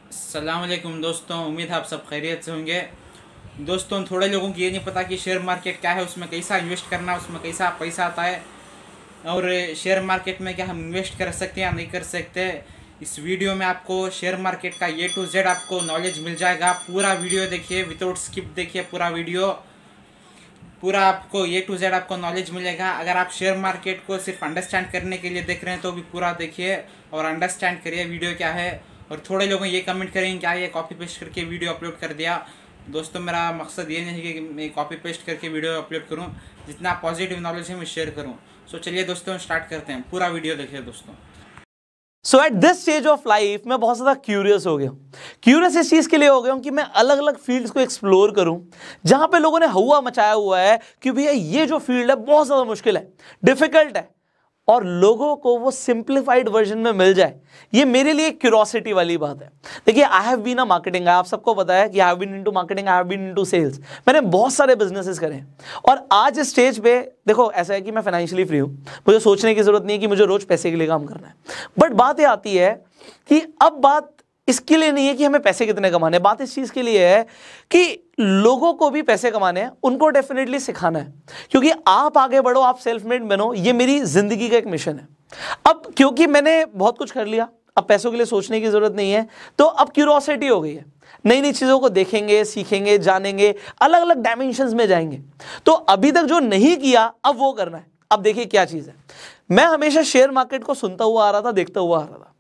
अस्सलाम वालेकुम दोस्तों, उम्मीद है आप सब खैरियत से होंगे। दोस्तों, थोड़े लोगों को ये नहीं पता कि शेयर मार्केट क्या है, उसमें कैसा इन्वेस्ट करना है, उसमें कैसा पैसा आता है और शेयर मार्केट में क्या हम इन्वेस्ट कर सकते हैं या नहीं कर सकते। इस वीडियो में आपको शेयर मार्केट का A to Z आपको नॉलेज मिल जाएगा। पूरा वीडियो देखिए, विदाउट स्किप देखिए पूरा वीडियो। पूरा आपको A to Z आपको नॉलेज मिलेगा। अगर आप शेयर मार्केट को सिर्फ अंडरस्टैंड करने के लिए देख रहे हैं तो भी पूरा देखिए और अंडरस्टैंड करिए वीडियो क्या है। और थोड़े लोग ये कमेंट करेंगे क्या ये कॉपी पेस्ट करके वीडियो अपलोड कर दिया। दोस्तों, मेरा मकसद ये नहीं है कि मैं कॉपी पेस्ट करके वीडियो अपलोड करूँ। जितना पॉजिटिव नॉलेज है मैं शेयर करूँ। सो चलिए दोस्तों, स्टार्ट करते हैं। पूरा वीडियो देखिए दोस्तों। So at this stage of life मैं बहुत ज़्यादा क्यूरियस हो गया हूँ। क्यूरियस इस चीज़ के लिए हो गया हूँ कि मैं अलग अलग फील्ड्स को एक्सप्लोर करूँ जहाँ पे लोगों ने हवा मचाया हुआ है कि भैया ये जो फील्ड है बहुत ज़्यादा मुश्किल है, डिफिकल्ट है, और लोगों को वो सिंप्लीफाइड वर्जन में मिल जाए। ये मेरे लिए क्यूरोसिटी वाली बात है। देखिए, I have been a marketing, आप सबको पता है कि I have been into marketing, I have been into sales. मैंने बहुत सारे बिजनेसेस करे हैं और आज इस स्टेज पे देखो ऐसा है कि मैं फाइनेंशियली फ्री हूँ, मुझे सोचने की जरूरत नहीं है कि मुझे रोज पैसे के लिए काम करना है। बट बात ये आती है कि अब बात इसके लिए नहीं है कि हमें पैसे कितने कमाने, बात इस चीज के लिए है कि लोगों को भी पैसे कमाने हैं, उनको डेफिनेटली सिखाना है। क्योंकि आप आगे बढ़ो, आप सेल्फ मेड बनो, ये मेरी जिंदगी का एक मिशन है। अब क्योंकि मैंने बहुत कुछ कर लिया, अब पैसों के लिए सोचने की जरूरत नहीं है, तो अब क्यूरोसिटी हो गई है। नई नई चीजों को देखेंगे, सीखेंगे, जानेंगे, अलग अलग डायमेंशंस में जाएंगे। तो अभी तक जो नहीं किया अब वो करना है। अब देखिए क्या चीज है, मैं हमेशा शेयर मार्केट को सुनता हुआ आ रहा था, देखता हुआ आ रहा था।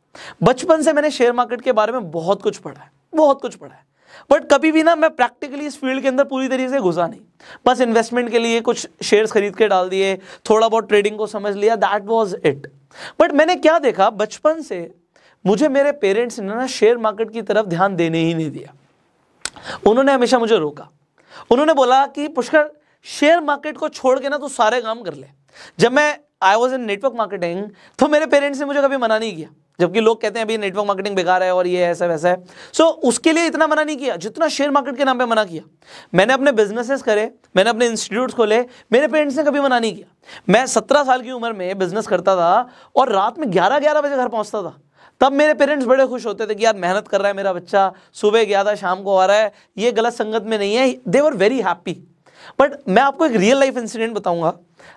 बचपन से मैंने शेयर मार्केट के बारे में बहुत कुछ पढ़ा है, बहुत कुछ पढ़ा है। बट कभी भी ना मैं प्रैक्टिकली इस फील्ड के अंदर पूरी तरीके से घुसा नहीं। बस इन्वेस्टमेंट के लिए कुछ शेयर्स खरीद के डाल दिए, थोड़ा बहुत ट्रेडिंग को समझ लिया, दैट वाज इट। बट मैंने क्या देखा, बचपन से मुझे मेरे पेरेंट्स ने ना शेयर मार्केट की तरफ ध्यान देने ही नहीं दिया। उन्होंने हमेशा मुझे रोका। उन्होंने बोला कि पुष्कर, शेयर मार्केट को छोड़ के ना तू सारे काम कर ले। जब मैं I was in network marketing तो मेरे पेरेंट्स ने मुझे कभी मना नहीं किया, जबकि लोग कहते हैं अभी नेटवर्क मार्केटिंग बेकार है और ये ऐसा वैसा है। सो उसके लिए इतना मना नहीं किया जितना शेयर मार्केट के नाम पे मना किया। मैंने अपने बिजनेसेस करे, मैंने अपने इंस्टीट्यूट्स खोले, मेरे पेरेंट्स ने कभी मना नहीं किया। मैं 17 साल की उम्र में बिजनेस करता था और रात में 11-11 बजे घर पहुंचता था। तब मेरे पेरेंट्स बड़े खुश होते थे कि यार मेहनत कर रहा है मेरा बच्चा, सुबह गया था शाम को आ रहा है, ये गलत संगत में नहीं है। दे वर वेरी हैप्पी। बट मैं आपको एक रियल लाइफ इंसिडेंट बताऊंगा।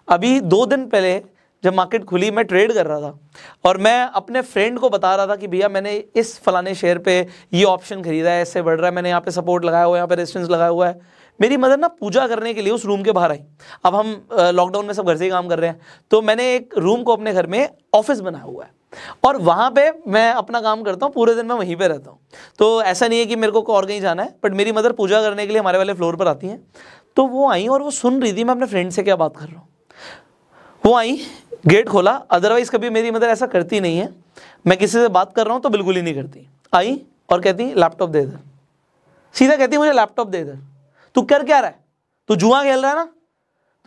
अभी 2 दिन पहले जब मार्केट खुली, मैं ट्रेड कर रहा था और मैं अपने फ्रेंड को बता रहा था कि भैया मैंने इस फलाने शेयर पे ये ऑप्शन खरीदा है, ऐसे बढ़ रहा है, मैंने यहाँ पे सपोर्ट लगाया हुआ है, यहाँ पे रेजिस्टेंस लगाया हुआ है। मेरी मदर ना पूजा करने के लिए उस रूम के बाहर आई। अब हम लॉकडाउन में सब घर से ही काम कर रहे हैं, तो मैंने एक रूम को अपने घर में ऑफिस बनाया हुआ है और वहाँ पे मैं अपना काम करता हूँ, पूरे दिन मैं वहीं पे रहता हूँ। तो ऐसा नहीं है कि मेरे को और कहीं जाना है, बट मेरी मदर पूजा करने के लिए हमारे वाले फ्लोर पर आती हैं। तो वो आई और वो सुन रही थी मैं अपने फ्रेंड से क्या बात कर रहा हूँ। वो आई, गेट खोला, अदरवाइज कभी मेरी मदर ऐसा करती नहीं है, मैं किसी से बात कर रहा हूँ तो बिल्कुल ही नहीं करती। आई और कहती लैपटॉप दे इधर, सीधा कहती मुझे लैपटॉप दे इधर। तू कर क्या रहा है, तू जुआ खेल रहा है ना,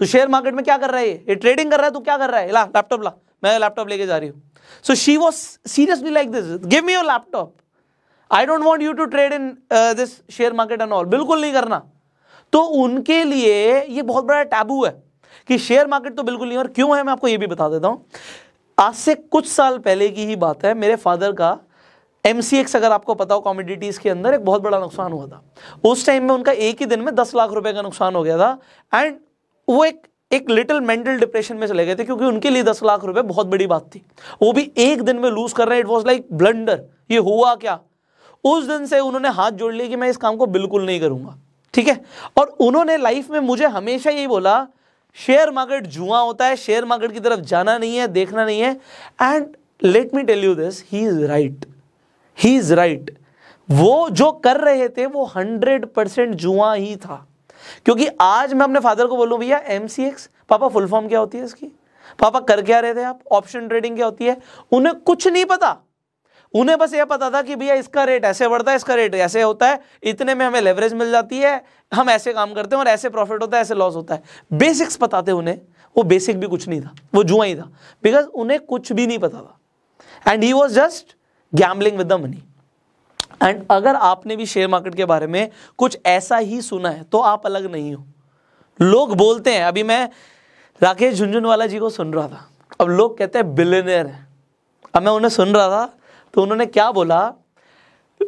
तू शेयर मार्केट में क्या कर रहा है, ये ट्रेडिंग कर रहा है, तू क्या कर रहा है, ला लैपटॉप ला। मैं लैपटॉप लेके जा रही हूँ। So she was seriously like this, give me your laptop, I don't want you to trade in this share market and all, बिल्कुल नहीं करना। तो उनके लिए ये बहुत बड़ा टैबू है कि शेयर मार्केट तो बिल्कुल नहीं। और क्यों है मैं आपको ये भी बता देता हूं। आज से कुछ साल पहले की ही बात है, मेरे फादर का MCX, अगर आपको पता हो कमोडिटीज के अंदर, एक बहुत बड़ा नुकसान हुआ था। उस टाइम में उनका एक ही दिन में 10 लाख रुपए का नुकसान हो गया था एंड वो एक लिटिल मेंटल डिप्रेशन में चले गए थे, क्योंकि उनके लिए 10 लाख रुपए बहुत बड़ी बात थी, वो भी एक दिन में लूज कर रहे हैं। इट वॉज लाइक ब्लंडर, ये हुआ क्या। उस दिन से उन्होंने हाथ जोड़ लिया कि मैं इस काम को बिल्कुल नहीं करूंगा, ठीक है। और उन्होंने लाइफ में मुझे हमेशा यही बोला, शेयर मार्केट जुआ होता है, शेयर मार्केट की तरफ जाना नहीं है, देखना नहीं है। And let me tell you this, he is right, he is right. वो जो कर रहे थे वो 100% जुआ ही था। क्योंकि आज मैं अपने फादर को बोलूं भैया MCX, पापा फुल फॉर्म क्या होती है इसकी, पापा कर क्या रहे थे आप, ऑप्शन ट्रेडिंग क्या होती है, उन्हें कुछ नहीं पता। उन्हें बस ये पता था कि भैया इसका रेट ऐसे बढ़ता है, इसका रेट ऐसे होता है, इतने में हमें लेवरेज मिल जाती है, हम ऐसे काम करते हैं और ऐसे प्रॉफिट होता है, ऐसे लॉस होता है। बेसिक्स पता थे उन्हें, वो बेसिक भी कुछ नहीं था, वो जुआ ही था, बिकॉज उन्हें कुछ भी नहीं पता था। And he was just gambling with the money. And अगर आपने भी शेयर मार्केट के बारे में कुछ ऐसा ही सुना है तो आप अलग नहीं हो। लोग बोलते हैं, अभी मैं राकेश झुनझुनवाला जी को सुन रहा था, अब लोग कहते हैं बिलियनर है। अब मैं उन्हें सुन रहा था तो उन्होंने क्या बोला,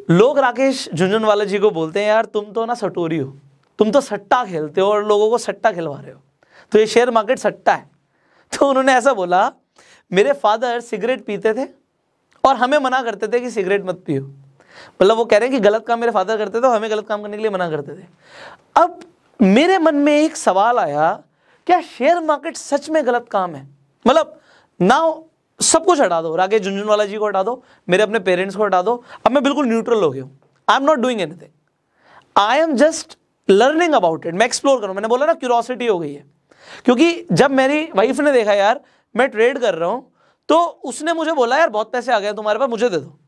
लोग राकेश झुनझुनवाला जी को बोलते हैं यार तुम तो ना सटोरी हो, तुम तो सट्टा खेलते हो और लोगों को सट्टा खिलवा रहे हो, तो ये शेयर मार्केट सट्टा है। तो उन्होंने ऐसा बोला, मेरे फादर सिगरेट पीते थे और हमें मना करते थे कि सिगरेट मत पियो। मतलब वो कह रहे हैं कि गलत काम मेरे फादर करते थे, हमें गलत काम करने के लिए मना करते थे। अब मेरे मन में एक सवाल आया, क्या शेयर मार्केट सच में गलत काम है? मतलब नाउ सब कुछ हटा दो, राकेश झुनझुनवाला जी को हटा दो, मेरे अपने पेरेंट्स को हटा दो, अब मैं बिल्कुल न्यूट्रल हो गया हूं। I am not doing anything, I am just learning about it. मैं एक्सप्लोर करूं, मैंने बोला ना क्यूरोसिटी हो गई है। क्योंकि जब मेरी वाइफ ने देखा यार मैं ट्रेड कर रहा हूं, तो उसने मुझे बोला यार बहुत पैसे आ गए तुम्हारे पास, मुझे दे दो,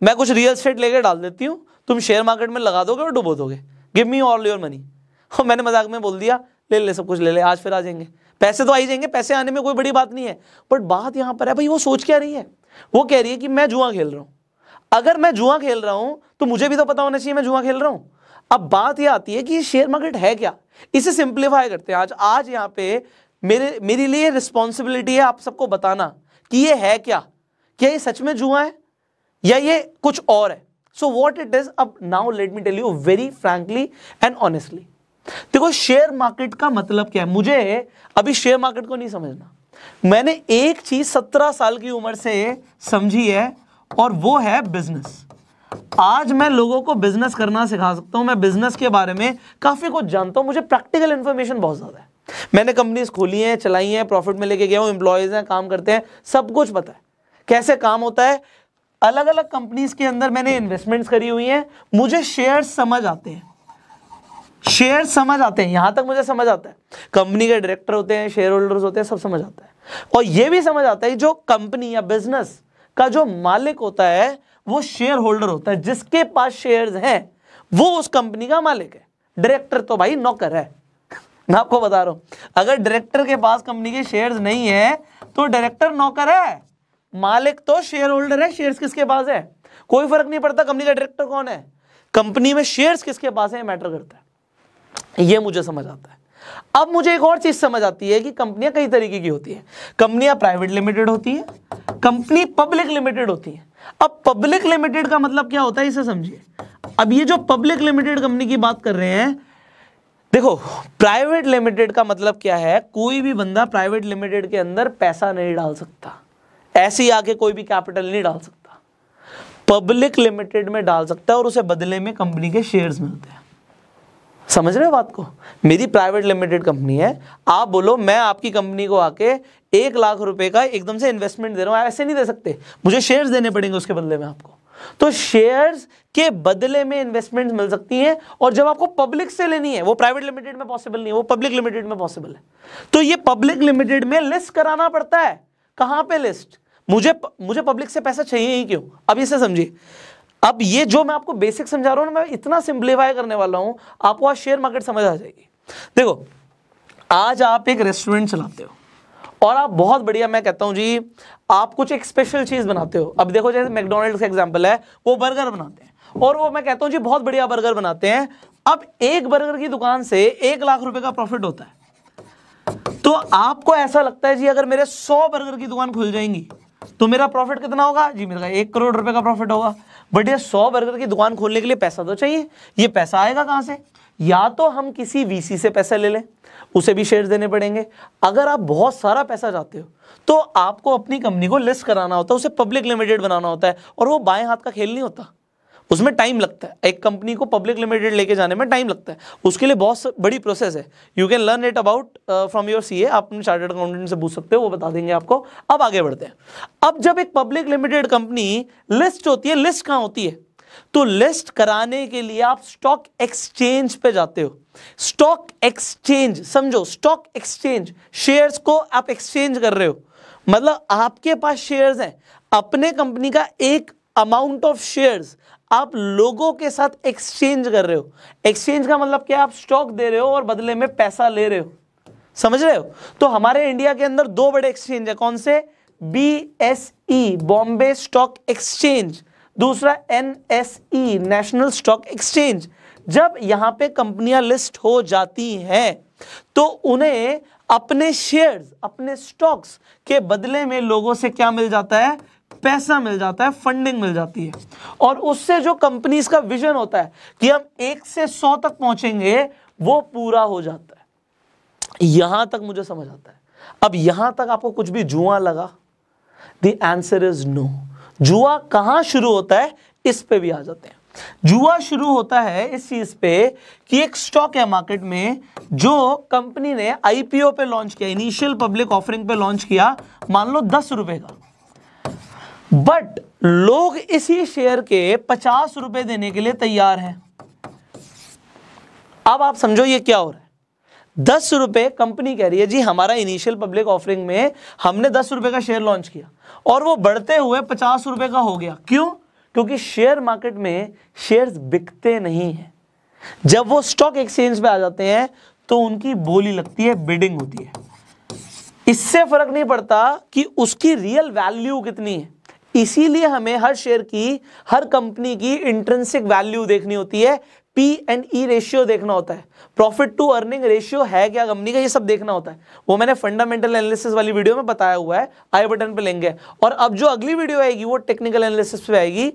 मैं कुछ रियल एस्टेट लेके डाल देती हूँ, तुम शेयर मार्केट में लगा दोगे और डुबो दोगे, give me all your money. और मैंने मजाक में बोल दिया ले ले सब कुछ ले ले, आज फिर आ जाएंगे पैसे, तो आ ही जाएंगे, पैसे आने में कोई बड़ी बात नहीं है। बट बात यहाँ पर है भाई, वो सोच क्या रही है? वो कह रही है कि मैं जुआ खेल रहा हूँ। अगर मैं जुआ खेल रहा हूँ तो मुझे भी तो पता होना चाहिए मैं जुआ खेल रहा हूँ। अब बात यह आती है कि शेयर मार्केट है क्या, इसे सिंप्लीफाई करते हैं। आज यहाँ पे मेरे लिए रिस्पॉन्सिबिलिटी है आप सबको बताना कि ये है क्या ये सच में जुआ है या ये कुछ और है। सो वॉट इट इज, अब now let me tell you very frankly and honestly. देखो शेयर मार्केट का मतलब क्या है, मुझे अभी शेयर मार्केट को नहीं समझना। मैंने एक चीज 17 साल की उम्र से समझी है और वो है बिजनेस। आज मैं लोगों को बिजनेस करना सिखा सकता हूं, मैं बिजनेस के बारे में काफी कुछ जानता हूं, मुझे प्रैक्टिकल इंफॉर्मेशन बहुत ज्यादा है। मैंने कंपनीज खोली हैं, चलाई हैं, प्रॉफिट में लेके गया हूं, एम्प्लॉयज हैं, काम करते हैं, सब कुछ पता है कैसे काम होता है। अलग अलग कंपनीज के अंदर मैंने इन्वेस्टमेंट्स करी हुई हैं, मुझे शेयर समझ आते हैं, शेयर समझ आते हैं, यहां तक मुझे समझ आता है। कंपनी के डायरेक्टर होते हैं, शेयर होल्डर्स होते हैं, सब समझ आता है। और यह भी समझ आता है जो कंपनी या बिजनेस का जो मालिक होता है वो शेयर होल्डर होता है, जिसके पास शेयर्स हैं वो उस कंपनी का मालिक है। डायरेक्टर तो भाई नौकर है, मैं आपको बता रहा हूं। अगर डायरेक्टर के पास कंपनी के शेयर्स नहीं है तो डायरेक्टर नौकर है, मालिक तो शेयर होल्डर है। शेयर्स किसके पास है कोई फर्क नहीं पड़ता, कंपनी का डायरेक्टर कौन है, कंपनी में शेयर्स किसके पास है मैटर करता है। ये मुझे समझ आता है। अब मुझे एक और चीज समझ आती है कि कंपनियां कई तरीके की होती है। कंपनियां प्राइवेट लिमिटेड होती है, कंपनी पब्लिक लिमिटेड होती है। अब पब्लिक लिमिटेड का मतलब क्या होता है इसे समझिए। अब ये जो पब्लिक लिमिटेड कंपनी की बात कर रहे हैं, देखो प्राइवेट लिमिटेड का मतलब क्या है, कोई भी बंदा प्राइवेट लिमिटेड के अंदर पैसा नहीं डाल सकता, ऐसे ही आके कोई भी कैपिटल नहीं डाल सकता। पब्लिक लिमिटेड में डाल सकता है और उसे बदले में कंपनी के शेयर्स मिलते हैं। समझ रहे हो बात को? मेरी प्राइवेट लिमिटेड कंपनी है, आप बोलो मैं आपकी कंपनी को आके 1 लाख रुपए का एकदम से इन्वेस्टमेंट दे रहा हूं, ऐसे नहीं दे सकते, मुझे शेयर्स देने पड़ेंगे उसके बदले में आपको। तो शेयर्स के बदले में इन्वेस्टमेंट मिल सकती हैं, और जब आपको पब्लिक से लेनी है, वो प्राइवेट लिमिटेड में पॉसिबल नहीं है, वो पब्लिक लिमिटेड में पॉसिबल है। तो ये पब्लिक लिमिटेड में लिस्ट कराना पड़ता है। कहां पे लिस्ट? मुझे पब्लिक से पैसा चाहिए ही क्यों? अब इसे समझिए। अब ये जो मैं आपको बेसिक समझा रहा हूं ना, मैं इतना सिंप्लीफाई करने वाला हूं, आपको आज शेयर मार्केट समझ आ जाएगी। देखो आज आप एक रेस्टोरेंट चलाते हो और आप बहुत बढ़िया, मैं कहता हूं जी, आप कुछ एक स्पेशल चीज बनाते हो। अब देखो जैसे मैकडॉनल्ड्स का एग्जांपल है, वो बर्गर बनाते हैं और वो मैं कहता हूं जी बहुत बढ़िया बर्गर बनाते हैं। अब एक बर्गर की दुकान से 1 लाख रुपए का प्रॉफिट होता है। तो आपको ऐसा लगता है जी अगर मेरे 100 बर्गर की दुकान खुल जाएंगी तो मेरा प्रॉफिट कितना होगा जी? मेरा 1 करोड़ रुपए का प्रॉफिट होगा। बट ये 100 बर्गर की दुकान खोलने के लिए पैसा तो चाहिए। ये पैसा आएगा कहां से? या तो हम किसी वीसी से पैसा ले लें, उसे भी शेयर्स देने पड़ेंगे। अगर आप बहुत सारा पैसा चाहते हो तो आपको अपनी कंपनी को लिस्ट कराना होता है, उसे पब्लिक लिमिटेड बनाना होता है, और वो बाएं हाथ का खेल नहीं होता, उसमें टाइम लगता है। एक कंपनी को पब्लिक लिमिटेड लेके जाने में टाइम लगता है, उसके लिए बहुत बड़ी प्रोसेस है। You can learn it about from your CA, आप अपने चार्टर्ड अकाउंटेंट से पूछ सकते हो, वो बता देंगे आपको। अब आगे बढ़ते हैं। अब जब एक पब्लिक लिमिटेड कंपनी लिस्ट होती है, लिस्ट कहां होती है? तो लिस्ट कराने के लिए आप स्टॉक एक्सचेंज पे जाते हो। स्टॉक एक्सचेंज समझो, स्टॉक एक्सचेंज, शेयर्स को आप एक्सचेंज कर रहे हो, मतलब आपके पास शेयर्स हैं, अपने कंपनी का एक अमाउंट ऑफ शेयर्स आप लोगों के साथ एक्सचेंज कर रहे हो। एक्सचेंज का मतलब क्या? आप स्टॉक दे रहे हो और बदले में पैसा ले रहे हो। समझ रहे हो? तो हमारे इंडिया के अंदर 2 बड़े एक्सचेंज है। कौन से? BSE बॉम्बे स्टॉक एक्सचेंज, दूसरा NSE नेशनल स्टॉक एक्सचेंज। जब यहां पे कंपनियां लिस्ट हो जाती हैं तो उन्हें अपने शेयर्स, अपने स्टॉक्स के बदले में लोगों से क्या मिल जाता है? पैसा मिल जाता है, फंडिंग मिल जाती है, और उससे जो कंपनीज का विजन होता है कि हम 1 से 100 तक पहुंचेंगे, वो पूरा हो जाता है। यहां तक मुझे समझ आता है। अब यहां तक आपको कुछ भी जुआ लगा? The answer is no. जुआ कहां शुरू होता है, इस पे भी आ जाते हैं। जुआ शुरू होता है इस चीज पे कि एक स्टॉक है मार्केट में, जो कंपनी ने आईपीओ पे लॉन्च किया, इनिशियल पब्लिक ऑफरिंग पे लॉन्च किया, मान लो 10 रुपए का, बट लोग इसी शेयर के 50 रुपए देने के लिए तैयार हैं। अब आप समझो ये क्या हो रहा है। 10 रुपए कंपनी कह रही है जी, हमारा इनिशियल पब्लिक ऑफरिंग में हमने 10 रुपए का शेयर लॉन्च किया, और वो बढ़ते हुए 50 रुपए का हो गया। क्यों? क्योंकि शेयर मार्केट में शेयर्स बिकते नहीं हैं। जब वो स्टॉक एक्सचेंज पे आ जाते हैं तो उनकी बोली लगती है, बिडिंग होती है। इससे फर्क नहीं पड़ता कि उसकी रियल वैल्यू कितनी है। इसीलिए हमें हर शेयर की, हर कंपनी की इंट्रिंसिक वैल्यू देखनी होती है, P/E रेशियो देखना होता है, प्रॉफिट टू अर्निंग रेशियो है क्या कंपनी का, ये सब देखना होता है। वो मैंने फंडामेंटल एनालिसिस वाली वीडियो में बताया हुआ है, आई बटन पे लेंगे। और अब जो अगली वीडियो आएगी वो टेक्निकल एनालिसिस पे आएगी,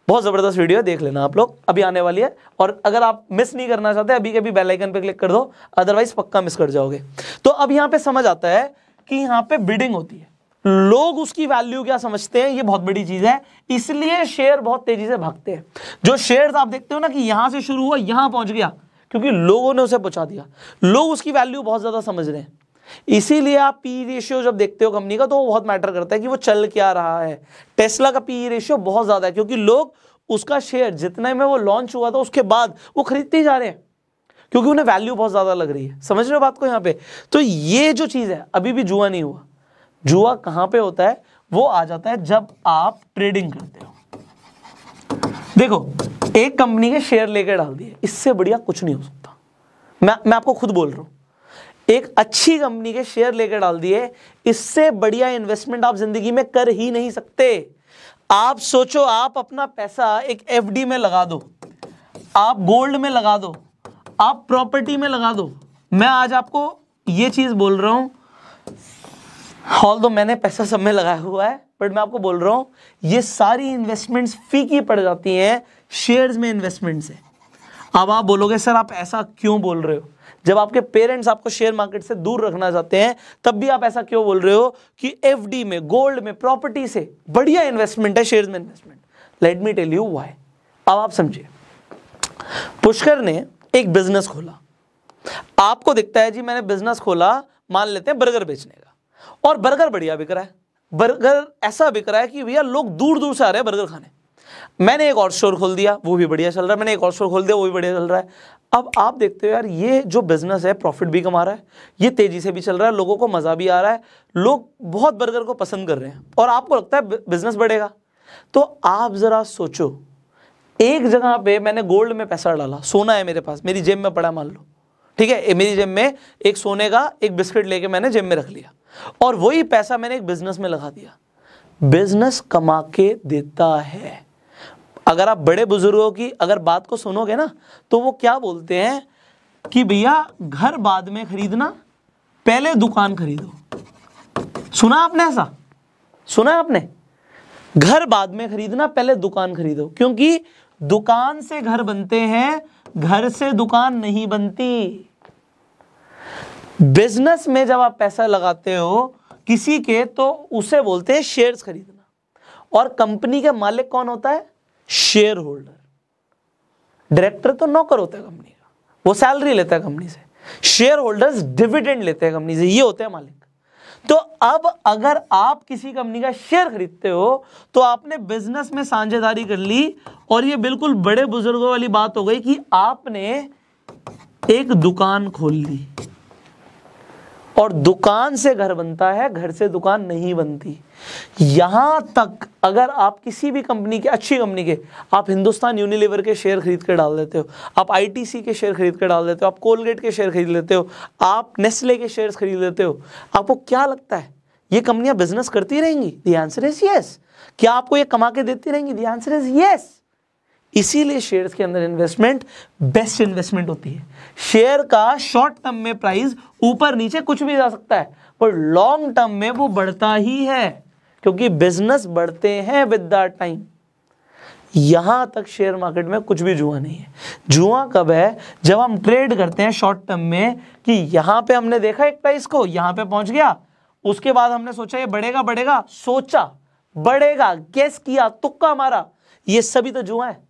बहुत जबरदस्त वीडियो है, देख लेना आप लोग, अभी आने वाली है। और अगर आप मिस नहीं करना चाहते, अभी के अभी बेल आइकन पे क्लिक कर दो, अदरवाइज पक्का मिस कर जाओगे। तो अब यहाँ पे समझ आता है कि यहाँ पे बिडिंग होती है, लोग उसकी वैल्यू क्या समझते हैं, ये बहुत बड़ी चीज है। इसलिए शेयर बहुत तेजी से भागते हैं। जो शेयर्स आप देखते हो ना कि यहां से शुरू हुआ यहां पहुंच गया, क्योंकि लोगों ने उसे पहुंचा दिया, लोग उसकी वैल्यू बहुत ज्यादा समझ रहे हैं। इसीलिए आप पी रेशियो जब देखते हो कंपनी का, तो वो बहुत मैटर करता है कि वो चल क्या रहा है। टेस्ला का पी रेशियो बहुत ज्यादा है, क्योंकि लोग उसका शेयर जितने में वो लॉन्च हुआ था उसके बाद वो खरीदते ही जा रहे हैं, क्योंकि उन्हें वैल्यू बहुत ज्यादा लग रही है। समझ रहे हो बात को यहाँ पे? तो ये जो चीज है, अभी भी जुआ नहीं हुआ। जुआ कहां पे होता है? वो आ जाता है जब आप ट्रेडिंग करते हो। देखो, एक कंपनी के शेयर लेकर डाल दिए, इससे बढ़िया कुछ नहीं हो सकता। मैं आपको खुद बोल रहा हूं, एक अच्छी कंपनी के शेयर लेकर डाल दिए, इससे बढ़िया इन्वेस्टमेंट आप जिंदगी में कर ही नहीं सकते। आप सोचो, आप अपना पैसा एक एफडी में लगा दो, आप गोल्ड में लगा दो, आप प्रॉपर्टी में लगा दो। मैं आज आपको ये चीज बोल रहा हूं, ऑल्दो मैंने पैसा सब में लगाया हुआ है, बट मैं आपको बोल रहा हूं ये सारी इन्वेस्टमेंट्स फीकी पड़ जाती हैं शेयर्स में इन्वेस्टमेंट से। अब आप बोलोगे सर आप ऐसा क्यों बोल रहे हो? जब आपके पेरेंट्स आपको शेयर मार्केट से दूर रखना चाहते हैं, तब भी आप ऐसा क्यों बोल रहे हो कि एफडी में, गोल्ड में, प्रॉपर्टी से बढ़िया इन्वेस्टमेंट है शेयर्स में investment? Let me tell you why. अब आप समझिए, पुष्कर ने एक बिजनेस खोला। आपको दिखता है जी मैंने बिजनेस खोला, मान लेते हैं बर्गर बेचने का, और बर्गर बढ़िया बिक रहा है। बर्गर ऐसा बिक रहा है कि भैया लोग दूर दूर से आ रहे हैं बर्गर खाने। मैंने एक और स्टोर खोल दिया, वो भी बढ़िया चल रहा है। मैंने एक और स्टोर खोल दिया, वो भी बढ़िया चल रहा है। अब आप देखते हो यार, ये जो बिजनेस है प्रॉफिट भी कमा रहा है, ये तेजी से भी चल रहा है, लोगों को मजा भी आ रहा है, लोग बहुत बर्गर को पसंद कर रहे हैं, और आपको लगता है बिजनेस बढ़ेगा। तो आप जरा सोचो, एक जगह पे मैंने गोल्ड में पैसा डाला, सोना है मेरे पास, मेरी जेब में पड़ा मान लो, ठीक है, मेरी जेब में एक सोने का एक बिस्किट लेके मैंने जेब में रख लिया, और वही पैसा मैंने एक बिजनेस में लगा दिया। बिजनेस कमा के देता है। अगर आप बड़े बुजुर्गों की अगर बात को सुनोगे ना, तो वो क्या बोलते हैं कि भैया घर बाद में खरीदना, पहले दुकान खरीदो। सुना आपने ऐसा? सुना आपने? घर बाद में खरीदना, पहले दुकान खरीदो, क्योंकि दुकान से घर बनते हैं, घर से दुकान नहीं बनती। बिजनेस में जब आप पैसा लगाते हो किसी के, तो उसे बोलते हैं शेयर्स खरीदना। और कंपनी के मालिक कौन होता है? Share holder. डायरेक्टर तो नौकर होता है कंपनी का, वो सैलरी लेता है कंपनी से। शेयर होल्डर्स डिविडेंड लेते हैं कंपनी से, ये होते हैं मालिक। तो अब अगर आप किसी कंपनी का शेयर खरीदते हो, तो आपने बिजनेस में साझेदारी कर ली, और ये बिल्कुल बड़े बुजुर्गों वाली बात हो गई कि आपने एक दुकान खोल ली, और दुकान से घर बनता है, घर से दुकान नहीं बनती। यहां तक अगर आप किसी भी कंपनी के, अच्छी कंपनी के, आप हिंदुस्तान यूनिलीवर के शेयर खरीद कर डाल देते हो, आप आईटीसी के शेयर खरीद कर डाल देते हो, आप कोलगेट के शेयर खरीद लेते हो, आप नेस्ले के शेयर्स खरीद लेते हो, आपको क्या लगता है ये कंपनियां बिजनेस करती रहेंगी? The answer is yes. क्या आपको ये कमा के देती रहेंगी? The answer is yes. इसीलिए शेयर्स के अंदर इन्वेस्टमेंट बेस्ट इन्वेस्टमेंट होती है। शेयर का शॉर्ट टर्म में प्राइस ऊपर नीचे कुछ भी जा सकता है, पर लॉन्ग टर्म में वो बढ़ता ही है। क्योंकि बिजनेस बढ़ते हैं विद द टाइम। यहां तक शेयर मार्केट में कुछ भी जुआ नहीं है। जुआ कब है? जब हम ट्रेड करते हैं शॉर्ट टर्म में कि यहां पे हमने देखा एक प्राइस को, यहां पे पहुंच गया, उसके बाद हमने सोचा ये बढ़ेगा बढ़ेगा, सोचा बढ़ेगा, गेस किया, तुक्का मारा, ये सभी तो जुआ है।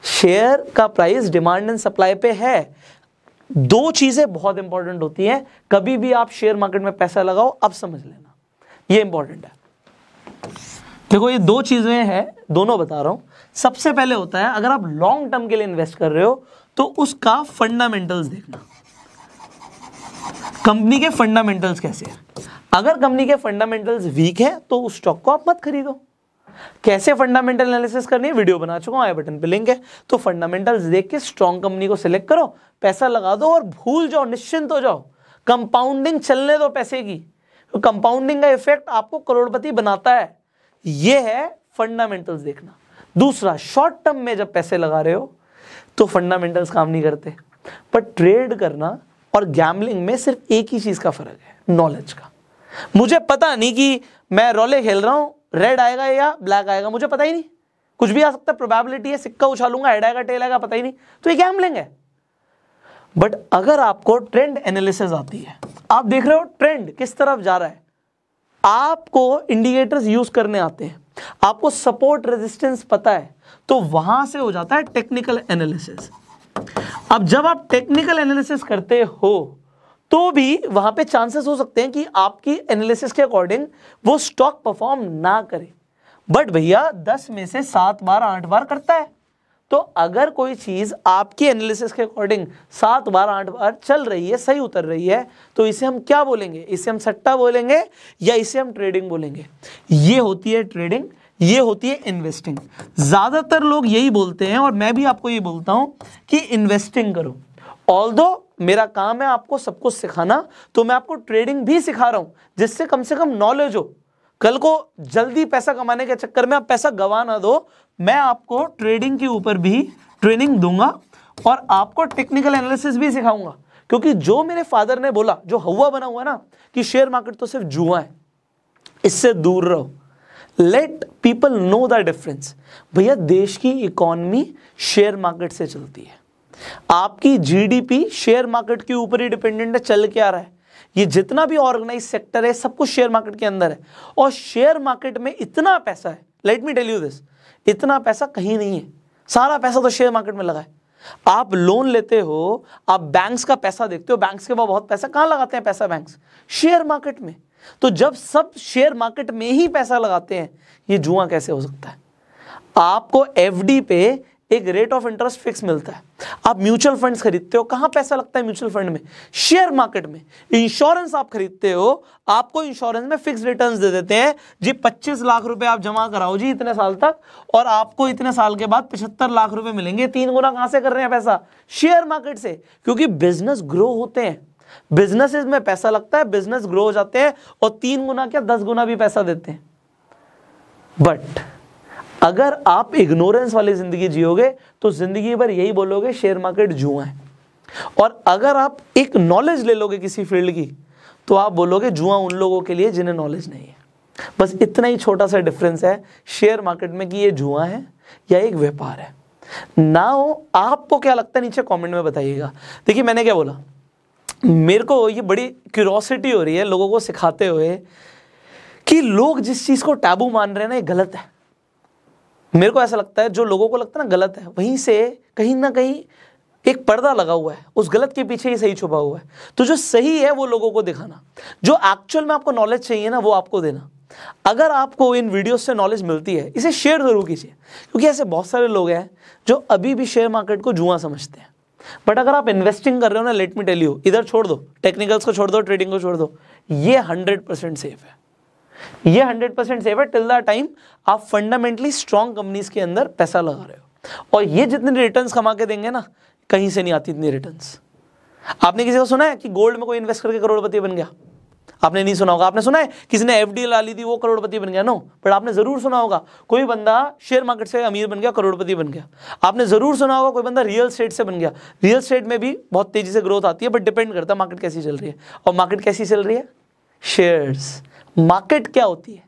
शेयर का प्राइस डिमांड एंड सप्लाई पे है। दो चीजें बहुत इंपॉर्टेंट होती हैं, कभी भी आप शेयर मार्केट में पैसा लगाओ, अब समझ लेना, ये इंपॉर्टेंट है। देखो ये दो चीजें हैं, दोनों बता रहा हूं। सबसे पहले होता है, अगर आप लॉन्ग टर्म के लिए इन्वेस्ट कर रहे हो तो उसका फंडामेंटल्स देखना, कंपनी के फंडामेंटल्स कैसे हैं। अगर कंपनी के फंडामेंटल्स वीक है तो उस स्टॉक को आप मत खरीदो। कैसे फंडामेंटल एनालिसिस करनी है वीडियो बना चुका हूं, आई बटन पे लिंक है। तो फंडामेंटल्स देख के स्ट्रॉन्ग कंपनी को सिलेक्ट करो, पैसा लगा दो और भूल जाओ, निश्चिंत हो जाओ। कंपाउंडिंग चलने दो पैसे की, तो कंपाउंडिंग का इफेक्ट आपको करोड़पति बनाता है। ये है फंडामेंटल्स देखना। दूसरा, शॉर्ट टर्म में जब पैसे लगा रहे हो तो फंडामेंटल्स काम नहीं करते, पर ट्रेड करना और गैम्बलिंग में सिर्फ एक ही चीज का फर्क है, नॉलेज का। मुझे पता नहीं कि मैं रोले खेल रहा हूं, रेड आएगा या ब्लैक आएगा, मुझे पता ही नहीं, कुछ भी आ सकता है, प्रोबेबिलिटी है, सिक्का उछालूंगा, हेड आएगा टेल आएगा, पता ही नहीं, तो ये गैम्बलिंग है। बट अगर आपको ट्रेंड एनालिसिस आती है, आप देख रहे हो ट्रेंड किस तरफ जा रहा है, आपको इंडिकेटर्स यूज करने आते हैं, आपको सपोर्ट रेजिस्टेंस पता है, तो वहां से हो जाता है टेक्निकल एनालिसिस। अब जब आप टेक्निकल एनालिसिस करते हो तो भी वहां पे चांसेस हो सकते हैं कि आपकी एनालिसिस के अकॉर्डिंग वो स्टॉक परफॉर्म ना करे, बट भैया 10 में से 7 बार 8 बार करता है। तो अगर कोई चीज आपकी एनालिसिस के अकॉर्डिंग 7 बार 8 बार चल रही है, सही उतर रही है, तो इसे हम क्या बोलेंगे? इसे हम सट्टा बोलेंगे या इसे हम ट्रेडिंग बोलेंगे? ये होती है ट्रेडिंग, ये होती है इन्वेस्टिंग। ज्यादातर लोग यही बोलते हैं और मैं भी आपको ये बोलता हूं कि इन्वेस्टिंग करो। ऑल्दो मेरा काम है आपको सब कुछ सिखाना, तो मैं आपको ट्रेडिंग भी सिखा रहा हूं, जिससे कम से कम नॉलेज हो। कल को जल्दी पैसा कमाने के चक्कर में आप पैसा गवा ना दो। मैं आपको ट्रेडिंग के ऊपर भी ट्रेनिंग दूंगा और आपको टेक्निकल एनालिसिस भी सिखाऊंगा, क्योंकि जो मेरे फादर ने बोला, जो हवा बना हुआ ना कि शेयर मार्केट तो सिर्फ जुआ है, इससे दूर रहो। Let people know the difference. भैया देश की इकोनॉमी शेयर मार्केट से चलती है, आपकी जीडीपी शेयर मार्केट के ऊपर ही डिपेंडेंट है। चल क्या रहा है, ये जितना भी ऑर्गेनाइज सेक्टर है सब कुछ शेयर मार्केट के अंदर है, और शेयर मार्केट में इतना पैसा है, let me tell you this, इतना पैसा कहीं नहीं है, सारा पैसा तो शेयर मार्केट में लगा है। आप लोन लेते हो, आप बैंक्स का पैसा देखते हो, बैंक्स के पास बहुत पैसा, कहां लगाते हैं पैसा बैंक्स? शेयर मार्केट में। तो जब सब शेयर मार्केट में ही पैसा लगाते हैं, ये जुआ कैसे हो सकता है? आपको एफडी पे एक रेट ऑफ इंटरेस्ट फिक्स मिलता है। आप म्यूचुअल फंड्स खरीदते हो, कहां पैसा लगता है म्यूचुअल फंड में? शेयर मार्केट में। इंश्योरेंस आप खरीदते हो, आपको इंश्योरेंस में फिक्स रिटर्न्स दे देते हैं जी, 25 लाख रुपए आप जमा कराओ जी इतने साल तक, और आपको इतने साल के बाद 75 लाख रुपए मिलेंगे। 3 गुना कहां से कर रहे हैं पैसा? शेयर मार्केट से, क्योंकि बिजनेस ग्रो होते हैं, बिजनेसेस में पैसा लगता है, बिजनेस ग्रो हो जाते हैं, और 3 गुना क्या 10 गुना भी पैसा देते हैं। बट अगर आप इग्नोरेंस वाली जिंदगी जियोगे तो जिंदगी भर यही बोलोगे शेयर मार्केट जुआ है, और अगर आप एक नॉलेज ले लोगे किसी फील्ड की तो आप बोलोगे जुआ उन लोगों के लिए जिन्हें नॉलेज नहीं है। बस इतना ही छोटा सा डिफरेंस है शेयर मार्केट में कि ये जुआ है या एक व्यापार है। नाउ आपको क्या लगता है नीचे कमेंट में बताइएगा। देखिए मैंने क्या बोला, मेरे को ये बड़ी क्यूरोसिटी हो रही है लोगों को सिखाते हुए कि लोग जिस चीज को टैबू मान रहे हैं ना, ये गलत है। मेरे को ऐसा लगता है जो लोगों को लगता है ना गलत है, वहीं से कहीं ना कहीं एक पर्दा लगा हुआ है, उस गलत के पीछे ही सही छुपा हुआ है। तो जो सही है वो लोगों को दिखाना, जो एक्चुअल में आपको नॉलेज चाहिए ना वो आपको देना। अगर आपको इन वीडियो से नॉलेज मिलती है, इसे शेयर जरूर कीजिए, क्योंकि ऐसे बहुत सारे लोग हैं जो अभी भी शेयर मार्केट को जुआ समझते हैं। बट अगर आप इन्वेस्टिंग कर रहे हो ना, लेट मी टेल यू, इधर छोड़ दो, टेक्निकल्स को छोड़ दो, ट्रेडिंग को छोड़ दो, ये 100% सेफ है। ये 100% सेफ है टिल द टाइम आप फंडामेंटली स्ट्रॉन्ग कंपनीज के अंदर पैसा लगा रहे हो। और ये जितने रिटर्न्स कमा के देंगे ना, कहीं से नहीं आती इतनी रिटर्न्स। आपने किसी को सुना है कि गोल्ड में कोई इन्वेस्ट करके करोड़पति बन गया? आपने नहीं सुना होगा। आपने सुना है किसी ने एफडी ला ली थी वो करोड़पति बन गया? नो। बट आपने जरूर सुना होगा कोई बंदा शेयर मार्केट से अमीर बन गया, करोड़पति बन गया। आपने जरूर सुना होगा कोई बंदा रियल एस्टेट से बन गया। रियल एस्टेट में भी बहुत तेजी से ग्रोथ आती है, बट डिपेंड करता है मार्केट कैसी चल रही है। और मार्केट कैसी चल रही है? शेयर्स। मार्केट क्या होती है?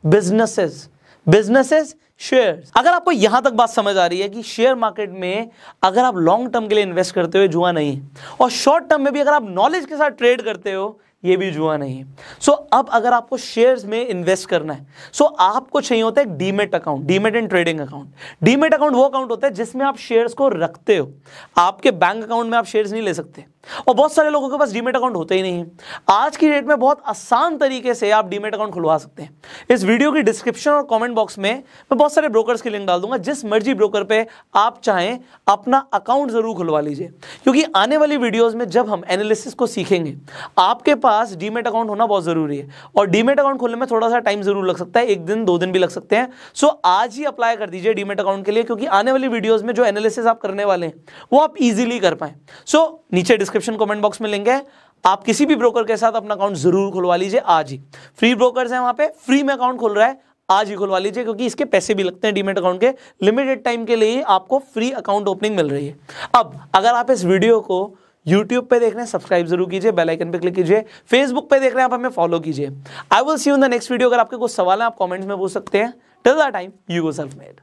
Businesses shares. अगर आपको यहां तक बात समझ आ रही है कि शेयर मार्केट में अगर आप लॉन्ग टर्म के लिए इन्वेस्ट करते हो जुआ नहीं है, और शॉर्ट टर्म में भी अगर आप नॉलेज के साथ ट्रेड करते हो ये भी जुआ नहीं है। सो अब अगर आपको शेयर्स में इन्वेस्ट करना है, सो आपको चाहिए होता है एक demat account, demat and trading account. Demat account वो अकाउंट होता है जिसमें आप शेयर्स को रखते हो, आपके बैंक अकाउंट में आप शेयर्स नहीं ले सकते, और बहुत सारे लोगों के पास डीमेट अकाउंट होते ही नहीं है। आज की डेट में बहुत आसान तरीके से आप डीमेट अकाउंट खुलवा सकते हैं। इस वीडियो की डिस्क्रिप्शन और कमेंट बॉक्स में मैं बहुत सारे ब्रोकर्स की लिंक डाल दूंगा, जिस मर्जी ब्रोकर पे आप चाहें अपना अकाउंट जरूर खुलवा लीजिए, क्योंकि आने वाली वीडियोस में जब हम एनालिसिस को सीखेंगे आपके पास डीमेट अकाउंट होना बहुत जरूरी है, और डीमेट अकाउंट खोलने में थोड़ा सा टाइम जरूर लग सकता है, 1 दिन 2 दिन भी लग सकते हैं। सो आज ही अप्लाई कर दीजिए डीमेट अकाउंट के लिए, क्योंकि आने वाली वीडियोस में जो एनालिसिस आप करने वाले हैं वो आप इजीली कर पाए। सो नीचे डिस्क्रिप्शन कमेंट बॉक्स में लिंक है, आप किसी भी ब्रोकर के साथ अपना अकाउंट जरूर खुलवा लीजिए आज ही। फ्री ब्रोकर्स हैं वहां पे, फ्री में अकाउंट खुल रहा है, आज ही खुलवा लीजिए, क्योंकि इसके पैसे भी लगते हैं डीमेट अकाउंट के। लिमिटेड टाइम के लिए आपको फ्री अकाउंट ओपनिंग मिल रही है। अब अगर आप इस वीडियो को YouTube पे देख रहे हैं, सब्सक्राइब जरूर कीजिए, बेल आइकन पे क्लिक कीजिए। Facebook पे देख रहे हैं आप, हमें फॉलो कीजिए। I will see you in the next video. अगर आपके कुछ सवाल है आप कमेंट्स में पूछ सकते हैं। Till that time you go self made.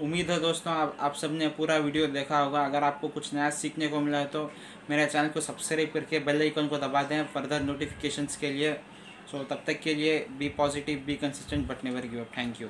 उम्मीद है दोस्तों आप सबने पूरा वीडियो देखा होगा। अगर आपको कुछ नया सीखने को मिला है तो मेरे चैनल को सब्सक्राइब करके बेल आइकन को दबा दें फर्दर नोटिफिकेशंस के लिए। सो तब तक के लिए be positive, be consistent, but never give up. Thank you.